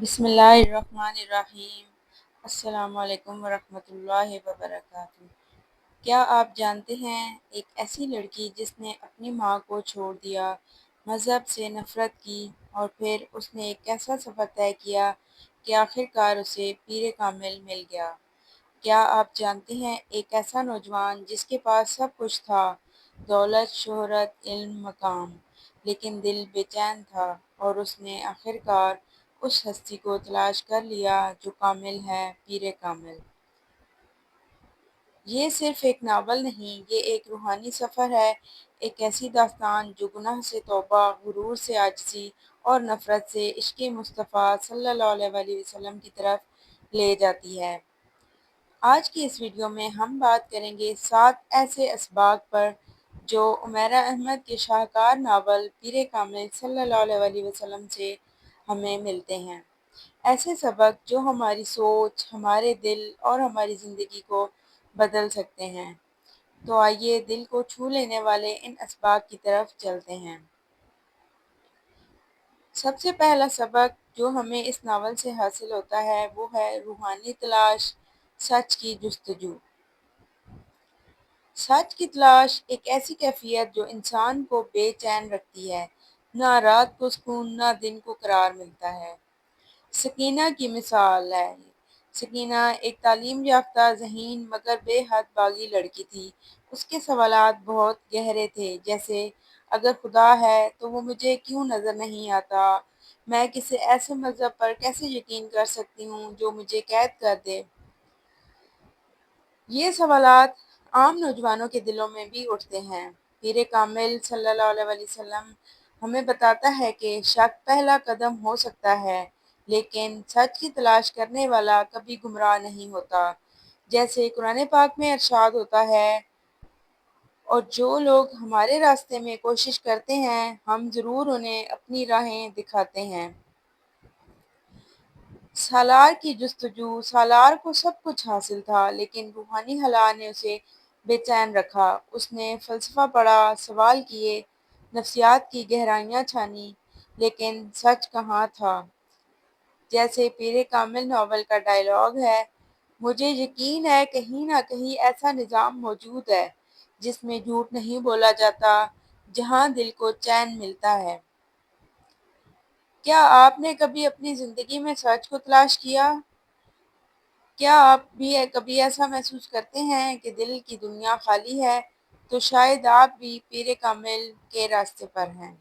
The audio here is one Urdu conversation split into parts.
بسم اللہ الرحمن الرحیم۔ السلام علیکم ورحمۃ اللہ وبرکاتہ۔ کیا آپ جانتے ہیں ایک ایسی لڑکی جس نے اپنی ماں کو چھوڑ دیا، مذہب سے نفرت کی اور پھر اس نے ایک ایسا سفر طے کیا کہ آخر کار اسے پیر کامل مل گیا؟ کیا آپ جانتے ہیں ایک ایسا نوجوان جس کے پاس سب کچھ تھا، دولت، شہرت، علم، مقام، لیکن دل بے چین تھا، اور اس نے آخر کار اس ہستی کو تلاش کر لیا جو کامل ہے، پیر کامل؟ یہ صرف ایک ناول نہیں، یہ ایک روحانی سفر ہے، ایک ایسی داستان جو گناہ سے توبہ، غرور سے عاجزی اور نفرت سے عشق مصطفیٰ صلی اللہ علیہ وسلم کی طرف لے جاتی ہے۔ آج کی اس ویڈیو میں ہم بات کریں گے 7 ایسے اسباق پر جو عمیرہ احمد کے شاہکار ناول پیر کامل صلی اللہ علیہ وسلم سے ہمیں ملتے ہیں۔ ایسے سبق جو ہماری سوچ، ہمارے دل اور ہماری زندگی کو بدل سکتے ہیں۔ تو آئیے دل کو چھو لینے والے ان اسباق کی طرف چلتے ہیں۔ سب سے پہلا سبق جو ہمیں اس ناول سے حاصل ہوتا ہے وہ ہے روحانی تلاش، سچ کی جستجو۔ سچ کی تلاش ایک ایسی کیفیت جو انسان کو بے چین رکھتی ہے، نہ رات کو سکون نہ دن کو قرار ملتا ہے۔ سکینہ کی مثال ہے۔ سکینہ ایک تعلیم یافتہ، ذہین مگر بے حد باغی لڑکی تھی۔ اس کے سوالات بہت گہرے تھے، جیسے اگر خدا ہے تو وہ مجھے کیوں نظر نہیں آتا؟ میں کسی ایسے مذہب پر کیسے یقین کر سکتی ہوں جو مجھے قید کر دے؟ یہ سوالات عام نوجوانوں کے دلوں میں بھی اٹھتے ہیں۔ پیر کامل صلی اللہ علیہ وسلم ہمیں بتاتا ہے کہ شک پہلا قدم ہو سکتا ہے، لیکن سچ کی تلاش کرنے والا کبھی گمراہ نہیں ہوتا۔ جیسے قرآن پاک میں ارشاد ہوتا ہے، اور جو لوگ ہمارے راستے میں کوشش کرتے ہیں ہم ضرور انہیں اپنی راہیں دکھاتے ہیں۔ سالار کی جستجو۔ سالار کو سب کچھ حاصل تھا، لیکن روحانی حالات نے اسے بے چین رکھا۔ اس نے فلسفہ پڑھا، سوال کیے، نفسیات کی گہرائیاں چھانی، لیکن سچ کہاں تھا؟ جیسے پیر کامل ناول کا ڈائیلاگ ہے، مجھے یقین ہے کہیں نہ کہیں ایسا نظام موجود ہے جس میں جھوٹ نہیں بولا جاتا، جہاں دل کو چین ملتا ہے۔ کیا آپ نے کبھی اپنی زندگی میں سچ کو تلاش کیا؟ کیا آپ بھی کبھی ایسا محسوس کرتے ہیں کہ دل کی دنیا خالی ہے؟ تو شاید آپ بھی پیر کامل کے راستے پر ہیں۔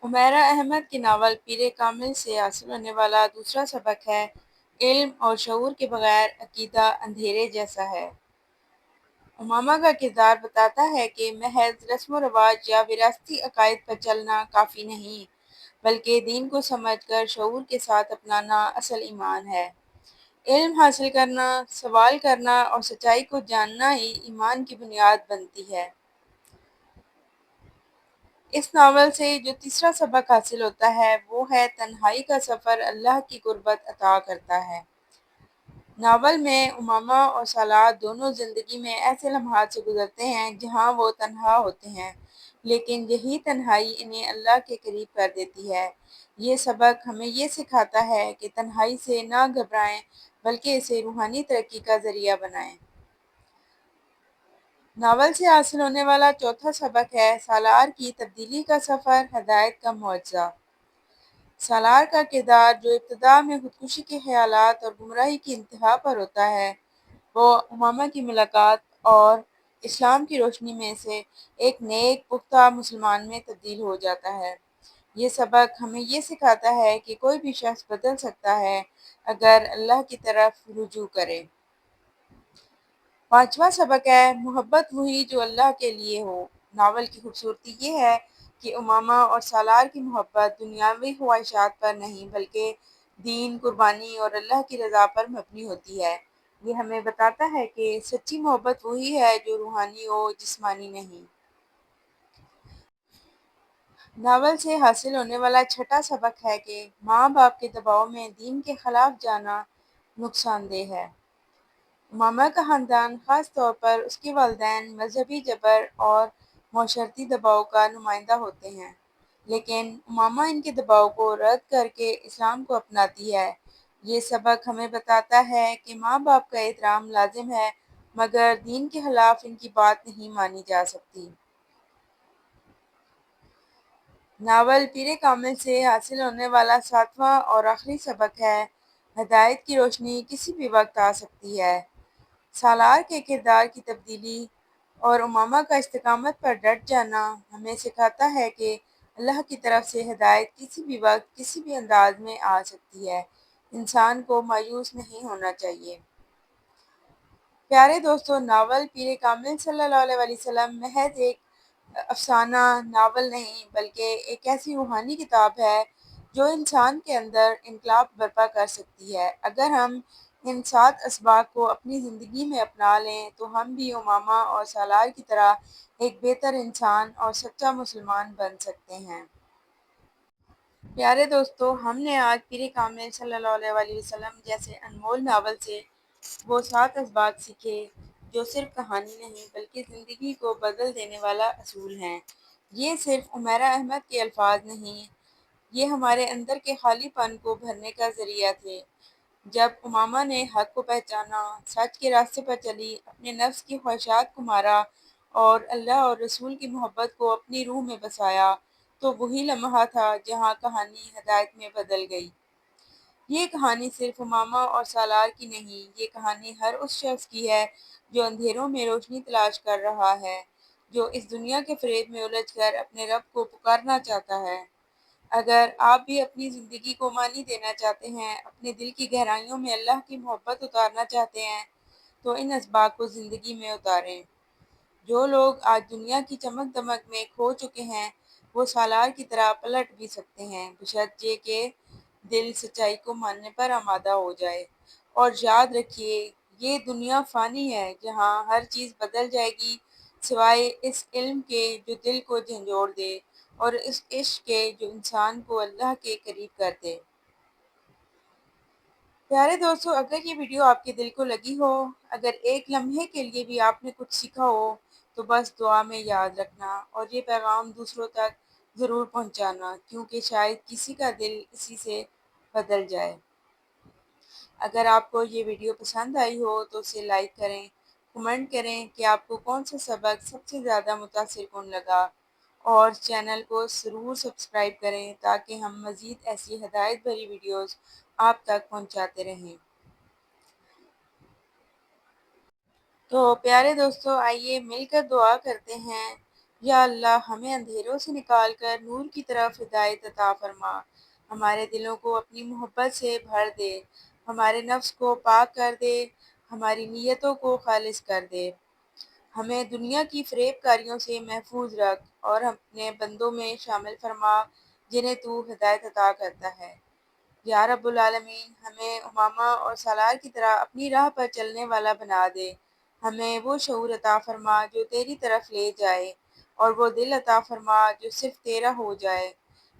عمیرہ احمد کے ناول پیر کامل سے حاصل ہونے والا دوسرا سبق ہے، علم اور شعور کے بغیر عقیدہ اندھیرے جیسا ہے۔ امامہ کا کردار بتاتا ہے کہ محض رسم و رواج یا وراثتی عقائد پر چلنا کافی نہیں، بلکہ دین کو سمجھ کر شعور کے ساتھ اپنانا اصل ایمان ہے۔ علم حاصل کرنا، سوال کرنا اور سچائی کو جاننا ہی ایمان کی بنیاد بنتی ہے۔ اس ناول سے جو تیسرا سبق حاصل ہوتا ہے وہ ہے تنہائی کا سفر اللہ کی قربت عطا کرتا ہے۔ ناول میں امامہ اور سالار دونوں زندگی میں ایسے لمحات سے گزرتے ہیں جہاں وہ تنہا ہوتے ہیں، لیکن یہی تنہائی انہیں اللہ کے قریب کر دیتی ہے۔ یہ سبق ہمیں یہ سکھاتا ہے کہ تنہائی سے نہ گھبرائیں، بلکہ اسے روحانی ترقی کا ذریعہ بنائیں۔ ناول سے حاصل ہونے والا چوتھا سبق ہے سالار کی تبدیلی کا سفر، ہدایت کا معجزہ۔ سالار کا کردار جو ابتدا میں خودکشی کے خیالات اور گمراہی کی انتہا پر ہوتا ہے، وہ امامہ کی ملاقات اور اسلام کی روشنی میں سے ایک نیک پختہ مسلمان میں تبدیل ہو جاتا ہے۔ یہ سبق ہمیں یہ سکھاتا ہے کہ کوئی بھی شخص بدل سکتا ہے اگر اللہ کی طرف رجوع کرے۔ پانچواں سبق ہے محبت وہی جو اللہ کے لیے ہو۔ ناول کی خوبصورتی یہ ہے کہ امامہ اور سالار کی محبت دنیاوی خواہشات پر نہیں بلکہ دین، قربانی اور اللہ کی رضا پر مبنی ہوتی ہے۔ یہ ہمیں بتاتا ہے کہ سچی محبت وہی ہے جو روحانی ہو، جسمانی نہیں۔ ناول سے حاصل ہونے والا چھٹا سبق ہے کہ ماں باپ کے دباؤ میں دین کے خلاف جانا نقصان دہ ہے۔ امامہ کا خاندان، خاص طور پر اس کے والدین، مذہبی جبر اور معاشرتی دباؤ کا نمائندہ ہوتے ہیں، لیکن امامہ ان کے دباؤ کو رد کر کے اسلام کو اپناتی ہے۔ یہ سبق ہمیں بتاتا ہے کہ ماں باپ کا احترام لازم ہے، مگر دین کے خلاف ان کی بات نہیں مانی جا سکتی۔ ناول پیر کامل سے حاصل ہونے والا ساتواں اور آخری سبق ہے، ہدایت کی روشنی کسی بھی وقت آ سکتی ہے۔ سالار کے کردار کی تبدیلی اور امامہ کا استقامت پر ڈٹ جانا ہمیں سکھاتا ہے کہ اللہ کی طرف سے ہدایت کسی بھی وقت کسی بھی انداز میں آ سکتی ہے۔ انسان کو مایوس نہیں ہونا چاہیے۔ پیارے دوستو، ناول پیر کامل صلی اللہ علیہ وسلم محض ایک افسانہ ناول نہیں بلکہ ایک ایسی روحانی کتاب ہے جو انسان کے اندر انقلاب برپا کر سکتی ہے۔ اگر ہم ان 7 اسباق کو اپنی زندگی میں اپنا لیں تو ہم بھی امامہ اور سالار کی طرح ایک بہتر انسان اور سچا مسلمان بن سکتے ہیں۔ پیارے دوستو، ہم نے آج پیر کامل صلی اللہ علیہ وسلم جیسے انمول ناول سے وہ 7 اسباق سیکھے جو صرف کہانی نہیں بلکہ زندگی کو بدل دینے والا اصول ہیں۔ یہ صرف عمیرہ احمد کے الفاظ نہیں، یہ ہمارے اندر کے خالی پن کو بھرنے کا ذریعہ تھے۔ جب امامہ نے حق کو پہچانا، سچ کے راستے پر چلی، اپنے نفس کی خواہشات کو مارا اور اللہ اور رسول کی محبت کو اپنی روح میں بسایا، تو وہی لمحہ تھا جہاں کہانی ہدایت میں بدل گئی۔ یہ کہانی صرف امامہ اور سالار کی نہیں، یہ کہانی ہر اس شخص کی ہے جو اندھیروں میں روشنی تلاش کر رہا ہے، جو اس دنیا کے فریب میں الجھ کر اپنے رب کو پکارنا چاہتا ہے۔ اگر آپ بھی اپنی زندگی کو معنی دینا چاہتے ہیں، اپنے دل کی گہرائیوں میں اللہ کی محبت اتارنا چاہتے ہیں، تو ان اسباق کو زندگی میں اتاریں۔ جو لوگ آج دنیا کی چمک دمک میں کھو چکے ہیں، وہ سالار کی طرح پلٹ بھی سکتے ہیں، بشرط یہ کہ دل سچائی کو ماننے پر آمادہ ہو جائے۔ اور یاد رکھیے، یہ دنیا فانی ہے جہاں ہر چیز بدل جائے گی سوائے اس علم کے جو دل کو جھنجھوڑ دے، اور اس عشق کے جو انسان کو اللہ کے قریب کر دے۔ پیارے دوستو، اگر یہ ویڈیو آپ کے دل کو لگی ہو، اگر ایک لمحے کے لیے بھی آپ نے کچھ سیکھا ہو، تو بس دعا میں یاد رکھنا اور یہ پیغام دوسروں تک ضرور پہنچانا، کیونکہ شاید کسی کا دل اسی سے بدل جائے۔ اگر آپ کو یہ ویڈیو پسند آئی ہو تو اسے لائک کریں، کمنٹ کریں کہ آپ کو کون سا سبق سب سے زیادہ متاثر کن لگا، اور چینل کو ضرور سبسکرائب کریں تاکہ ہم مزید ایسی ہدایت بھری ویڈیوز آپ تک پہنچاتے رہیں۔ تو پیارے دوستو، آئیے مل کر دعا کرتے ہیں۔ یا اللہ، ہمیں اندھیروں سے نکال کر نور کی طرف ہدایت عطا فرما، ہمارے دلوں کو اپنی محبت سے بھر دے، ہمارے نفس کو پاک کر دے، ہماری نیتوں کو خالص کر دے۔ ہمیں دنیا کی فریب کاریوں سے محفوظ رکھ اور اپنے بندوں میں شامل فرما جنہیں تو ہدایت عطا کرتا ہے۔ یا رب العالمین، ہمیں امامہ اور سالار کی طرح اپنی راہ پر چلنے والا بنا دے۔ ہمیں وہ شعور عطا فرما جو تیری طرف لے جائے، اور وہ دل عطا فرما جو صرف تیرا ہو جائے۔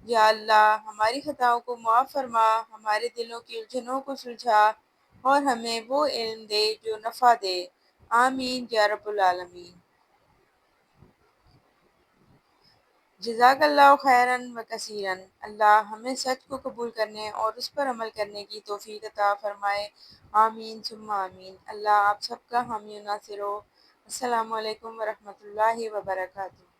یا اللہ، ہماری خطاؤں کو معاف فرما، ہمارے دلوں کی الجھنوں کو سلجھا، اور ہمیں وہ علم دے جو نفع دے۔ آمین یا رب العالمین۔ جزاک اللہ خیراً و کثیراً۔ اللہ ہمیں سچ کو قبول کرنے اور اس پر عمل کرنے کی توفیق عطا فرمائے۔ آمین ثم آمین۔ اللہ آپ سب کا حامی و ناصر ہو۔ السلام علیکم ورحمۃ اللہ وبرکاتہ۔